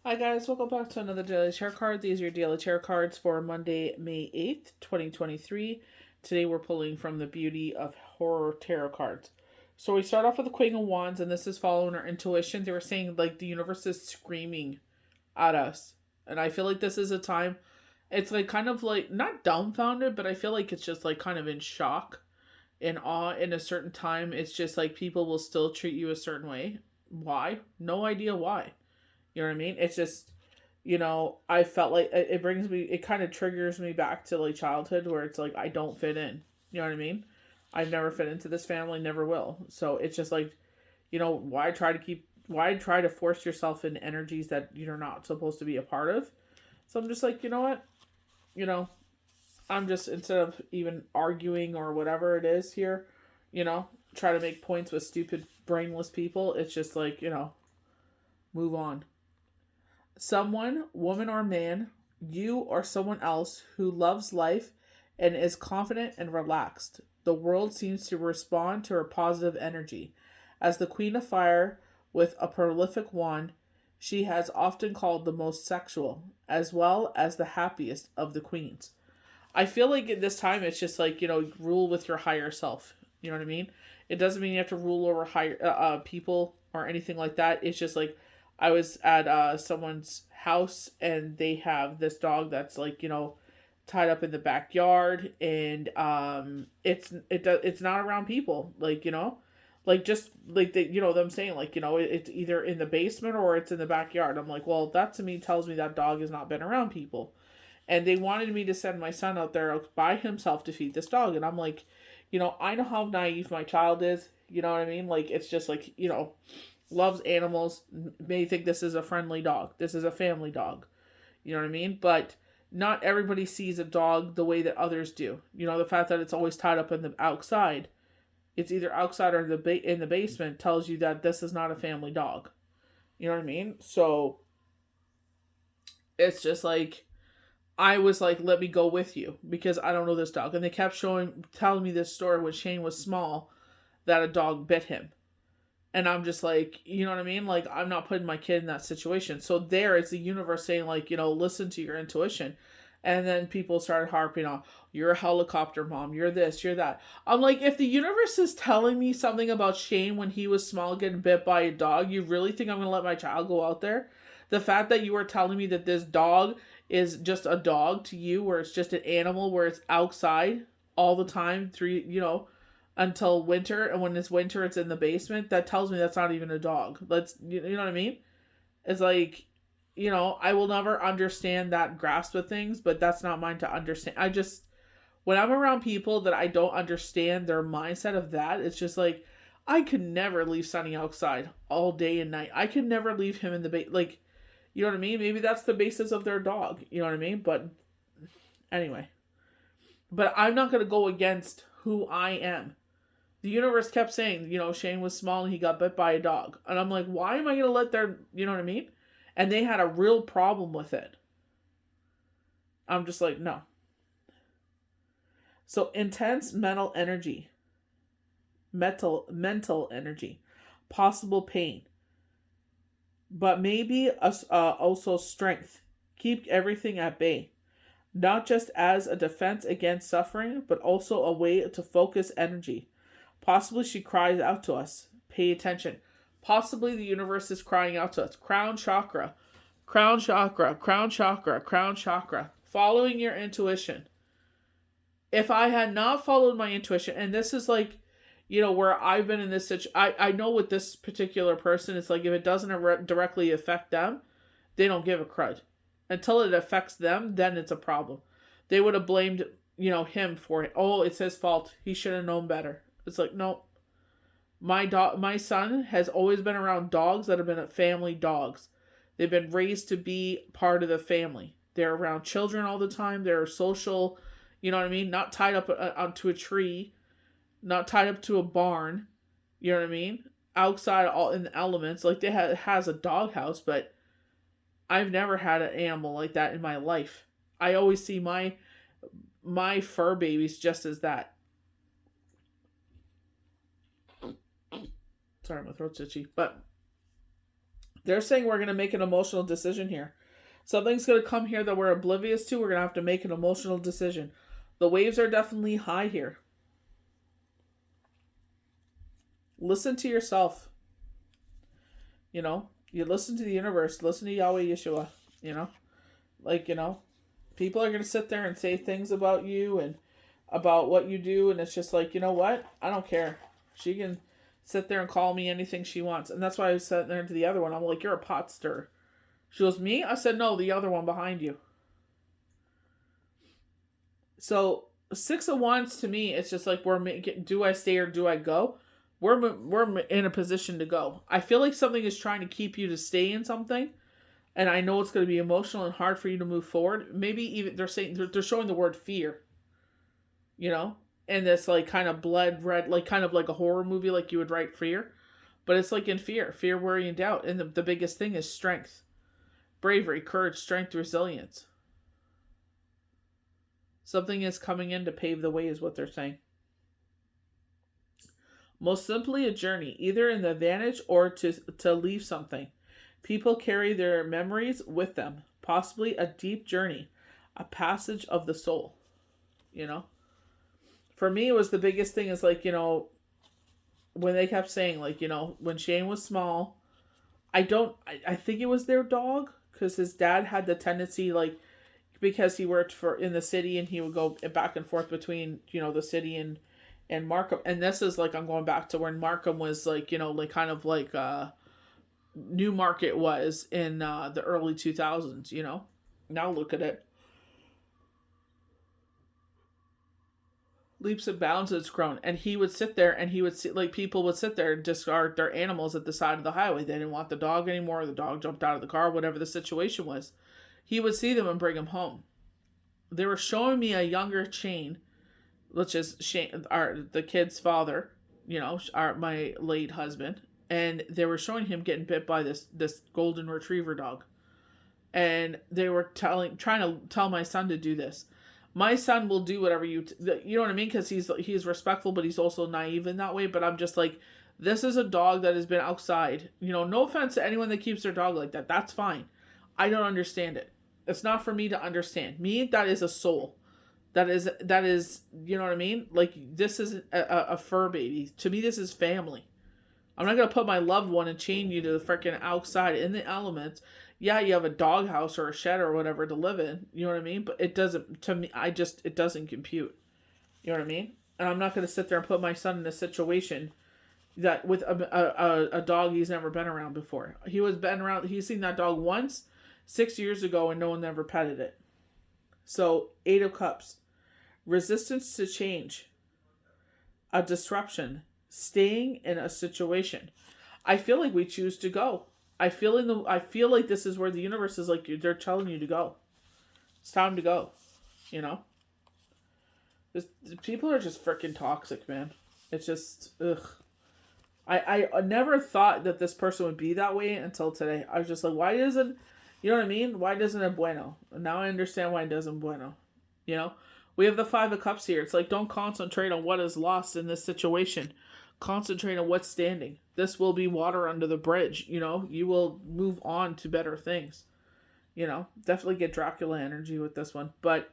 Hi guys, welcome back to another Daily Tarot card. These are your Daily Tarot cards for Monday, May 8th, 2023. Today we're pulling from the Beauty of Horror Tarot cards. So we start off with the Queen of Wands, and this is following our intuition. They were saying like the universe is screaming at us. And I feel like this is a time, it's like kind of like, not dumbfounded, but I feel like it's just like kind of in shock, in awe in a certain time. It's just like people will still treat you a certain way. Why? No idea why. You know what I mean? It's just, I felt like it brings me, it kind of triggers me back to like childhood where it's like, I don't fit in. You know what I mean? I've never fit into this family, never will. So it's just like, why try to force yourself in energies that you're not supposed to be a part of? So I'm just like, you know what? You know, I'm just, instead of even arguing or whatever it is here, try to make points with stupid, brainless people. It's just like, move on. Someone, woman or man, you or someone else who loves life and is confident and relaxed. The world seems to respond to her positive energy. As the Queen of Fire with a prolific wand, she has often called the most sexual, as well as the happiest of the queens. I feel like at this time it's just like, rule with your higher self. You know what I mean? It doesn't mean you have to rule over higher people or anything like that. It's just like I was at someone's house and they have this dog that's like, tied up in the backyard, and it's not around people, like, like just like them saying like, it's either in the basement or it's in the backyard. I'm like, well, that to me tells me that dog has not been around people. And they wanted me to send my son out there by himself to feed this dog. And I'm like, I know how naive my child is. You know what I mean? Like, it's just like, loves animals, may think this is a friendly dog. This is a family dog. You know what I mean? But not everybody sees a dog the way that others do. The fact that it's always tied up in the outside, it's either outside or in the basement, tells you that this is not a family dog. You know what I mean? So it's just like, I was like, let me go with you because I don't know this dog. And they kept telling me this story when Shane was small, that a dog bit him. And I'm just like, you know what I mean? Like, I'm not putting my kid in that situation. So there is the universe saying, like, listen to your intuition. And then people started harping on, you're a helicopter mom, you're this, you're that. I'm like, if the universe is telling me something about Shane when he was small getting bit by a dog, you really think I'm going to let my child go out there? The fact that you are telling me that this dog is just a dog to you, where it's just an animal, where it's outside all the time through, until winter, and when it's winter it's in the basement, that tells me that's not even a dog. You know what I mean? It's like, I will never understand that grasp of things, but that's not mine to understand. I just, when I'm around people that I don't understand their mindset of that, it's just like, I could never leave Sunny outside all day and night. I could never leave him in the like, you know what I mean? Maybe that's the basis of their dog, you know what I mean? But anyway, but I'm not going to go against who I am. The universe kept saying, Shane was small and he got bit by a dog. And I'm like, why am I going to let their, you know what I mean? And they had a real problem with it. I'm just like, no. So intense mental energy, possible pain, but maybe also strength. Keep everything at bay. Not just as a defense against suffering, but also a way to focus energy. Possibly she cries out to us. Pay attention. Possibly the universe is crying out to us. Crown chakra. Crown chakra. Crown chakra. Crown chakra. Following your intuition. If I had not followed my intuition, and this is like, where I've been in this situation, I know with this particular person, it's like if it doesn't directly affect them, they don't give a crud. Until it affects them, then it's a problem. They would have blamed, him for it. Oh, it's his fault. He should have known better. It's like, no. My son has always been around dogs that have been family dogs. They've been raised to be part of the family. They're around children all the time. They're social, you know what I mean? Not tied up onto a tree, not tied up to a barn. You know what I mean? Outside, all in the elements. Like they has a doghouse, but I've never had an animal like that in my life. I always see my fur babies just as that. Sorry, my throat's itchy. But They're saying we're going to make an emotional decision here. Something's going to come here that we're oblivious to. We're going to have to make an emotional decision. The waves are definitely high here. Listen to yourself. You know, you listen to the universe, listen to Yahweh Yeshua, you know? Like, people are going to sit there and say things about you and about what you do, and it's just like, you know what? I don't care. She can sit there and call me anything she wants. And that's why I was sitting there to the other one. I'm like, you're a pot stirrer. She goes, me? I said, no, the other one behind you. So, Six of Wands to me, it's just like, do I stay or do I go? We're in a position to go. I feel like something is trying to keep you to stay in something, and I know it's going to be emotional and hard for you to move forward. Maybe even they're showing the word fear, and this like kind of blood red, like kind of like a horror movie, like you would write fear, but it's like in fear, worry, and doubt. And the biggest thing is strength, bravery, courage, strength, resilience. Something is coming in to pave the way, is what they're saying. Most simply, a journey, either in the advantage or to leave something. People carry their memories with them, possibly a deep journey, a passage of the soul. For me, it was the biggest thing is like, when they kept saying, like, when Shane was small, I think it was their dog, because his dad had the tendency, like, because he worked in the city and he would go back and forth between, the city and Markham. And this is like, I'm going back to when Markham was like, like kind of like Newmarket was in the early 2000s, Now look at it. Leaps and bounds it's grown. And he would sit there and he would see, like, people would sit there and discard their animals at the side of the highway. They didn't want the dog anymore. The dog jumped out of the car, whatever the situation was. He would see them and bring them home. They were showing me a younger Shane, which is Shane, the kid's father, my late husband, and they were showing him getting bit by this golden retriever dog, and they were trying to tell my son to do this. My son will do whatever you know what I mean, because he's respectful, but he's also naive in that way. But I'm just like, this is a dog that has been outside. No offense to anyone that keeps their dog like that. That's fine. I don't understand it. It's not for me to understand. Me, that is a soul. That is, you know what I mean? Like, this is a fur baby. To me, this is family. I'm not going to put my loved one and chain you to the freaking outside in the elements. Yeah, you have a doghouse or a shed or whatever to live in. You know what I mean? But it doesn't, to me, it doesn't compute. You know what I mean? And I'm not going to sit there and put my son in a situation that with a dog he's never been around before. He's seen that dog once 6 years ago and no one ever petted it. So, 8 of Cups. Resistance to change. A disruption. Staying in a situation. I feel like we choose to go. I feel like this is where the universe is like, they're telling you to go. It's time to go. People are just freaking toxic, man. It's just, ugh. I never thought that this person would be that way until today. I was just like, why doesn't, you know what I mean? Why doesn't it bueno? Now I understand why it doesn't bueno. We have the 5 of Cups here. It's like, don't concentrate on what is lost in this situation. Concentrate on what's standing. This will be water under the bridge. You will move on to better things. Definitely get Dracula energy with this one. But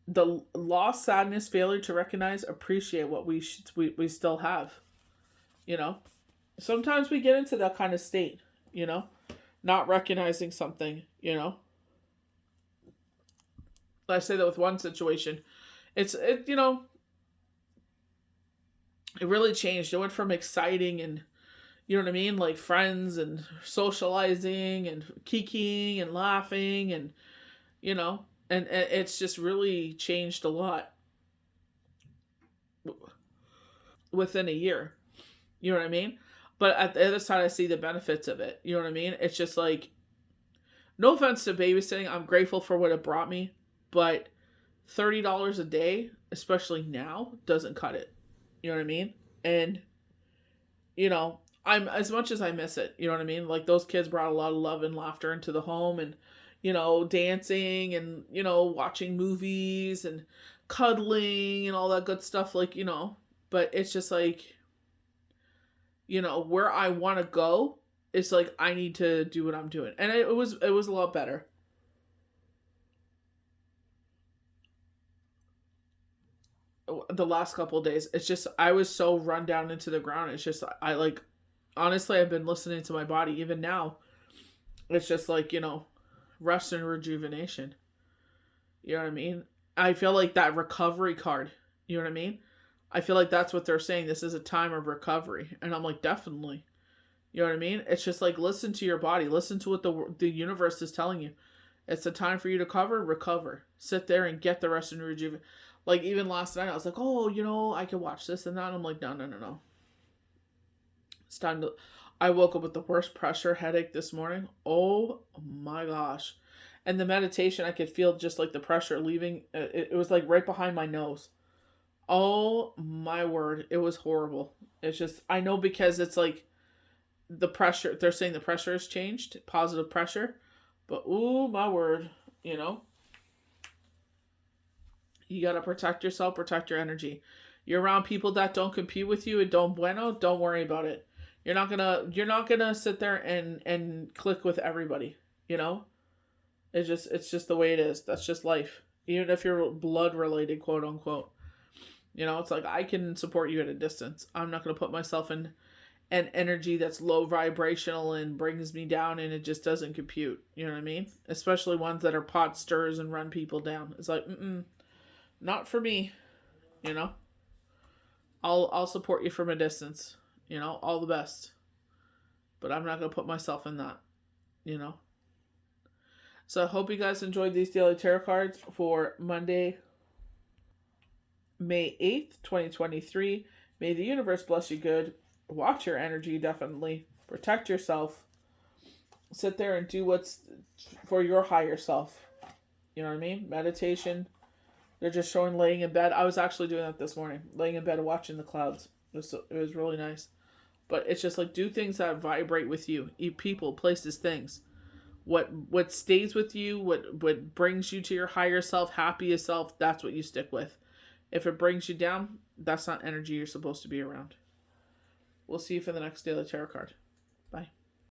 the loss, sadness, failure to recognize, appreciate what we still have. Sometimes we get into that kind of state. Not recognizing something. I say that with one situation. It really changed. It went from exciting and, you know what I mean? Like friends and socializing and kikiing and laughing and, and it's just really changed a lot within a year. You know what I mean? But at the other side, I see the benefits of it. You know what I mean? It's just like, no offense to babysitting. I'm grateful for what it brought me, but $30 a day, especially now, doesn't cut it. You know what I mean? And, I'm, as much as I miss it, you know what I mean? Like, those kids brought a lot of love and laughter into the home and, dancing and, watching movies and cuddling and all that good stuff. Like, but it's just like, where I want to go. It's like I need to do what I'm doing, and it was a lot better. The last couple of days, it's just I was so run down into the ground. It's just I like, honestly, I've been listening to my body even now. It's just like, rest and rejuvenation. You know what I mean? I feel like that recovery card. You know what I mean? I feel like that's what they're saying. This is a time of recovery, and I'm like, definitely. You know what I mean? It's just like, listen to your body. Listen to what the universe is telling you. It's a time for you to recover. Sit there and get the rest and rejuvenate. Like, even last night, I was like, oh, I can watch this and that. And I'm like, no, no, no, no. It's time to... I woke up with the worst pressure headache this morning. Oh my gosh. And the meditation, I could feel just like the pressure leaving. It was like right behind my nose. Oh my word. It was horrible. It's just, I know, because it's like the pressure, they're saying the pressure has changed, positive pressure. But oh my word, you got to protect yourself, protect your energy. You're around people that don't compete with you and don't bueno, don't worry about it. You're not gonna sit there and click with everybody, It's just the way it is. That's just life. Even if you're blood related, quote unquote. It's like, I can support you at a distance. I'm not gonna put myself in an energy that's low vibrational and brings me down, and it just doesn't compute. You know what I mean? Especially ones that are pot stirrers and run people down. It's like, not for me. I'll support you from a distance. All the best. But I'm not gonna put myself in that. So I hope you guys enjoyed these daily tarot cards for Monday, May 8th, 2023. May the universe bless you good. Watch your energy, definitely. Protect yourself. Sit there and do what's for your higher self. You know what I mean? Meditation. They're just showing laying in bed. I was actually doing that this morning. Laying in bed and watching the clouds. It was really nice. But it's just like, do things that vibrate with you. Eat people, places, things. What stays with you, what brings you to your higher self, happiest self, that's what you stick with. If it brings you down, that's not energy you're supposed to be around. We'll see you for the next daily tarot card.